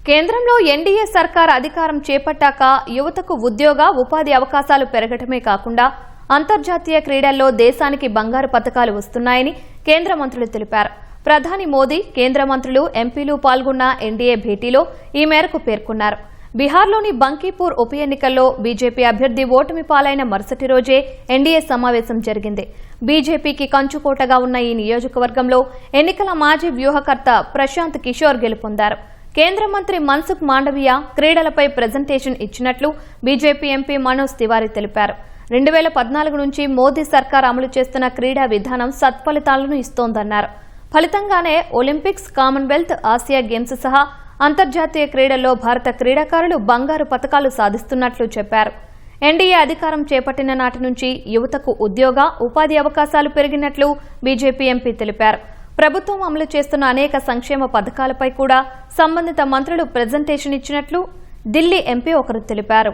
కేంద్రంలో ఎన్డీఏ సర్కార్ అధికారం చేపట్టాక యువతకు ఉద్యోగ ఉపాధి అవకాశాలు పెరగటమే కాకుండా అంతర్జాతీయ క్రీడల్లో దేశానికి బంగారు పతకాలు వస్తున్నాయని కేంద్ర మంత్రులు తెలిపారు. ప్రధాని మోదీ, కేంద్ర మంత్రులు, ఎంపీలు పాల్గొన్న ఎన్డీఏ భేటీలో ఈ మేరకు పేర్కొన్నారు. బీహార్లోని బంకీపూర్ ఉప ఎన్నికల్లో బీజేపీ అభ్యర్థి ఓటమి పాలైన మరుసటి రోజే ఎన్డీఏ సమావేశం జరిగింది. బీజేపీకి కంచుకోటగా ఉన్న ఈ నియోజకవర్గంలో ఎన్నికల మాజీ వ్యూహకర్త ప్రశాంత్ కిషోర్ గెలుపొందారు. కేంద్ర మంత్రి మన్సుఖ్ మాండవీయ క్రీడలపై ప్రెజెంటేషన్ ఇచ్చినట్లు బీజేపీ ఎంపీ మనోజ్ తివారీ తెలిపారు. 2014 నుంచి మోదీ సర్కార్ అమలు చేస్తున్న క్రీడా విధానం సత్ఫలితాలను ఇస్తోందన్నారు. ఫలితంగానే ఒలింపిక్స్, కామన్వెల్త్, ఆసియా గేమ్స్ సహా అంతర్జాతీయ క్రీడల్లో భారత క్రీడాకారులు బంగారు పతకాలు సాధిస్తున్నట్లు చెప్పారు. ఎన్డీఏ అధికారం చేపట్టిన నాటి నుంచి యువతకు ఉద్యోగ, ఉపాధి అవకాశాలు పెరిగినట్లు బీజేపీ ఎంపీ తెలిపారు. ప్రభుత్వం అమలు చేస్తున్న అనేక సంక్షేమ పథకాలపై కూడా సంబంధిత మంత్రులు ప్రెజెంటేషన్ ఇచ్చినట్లు ఢిల్లీ ఎంపీ ఒకరు తెలిపారు.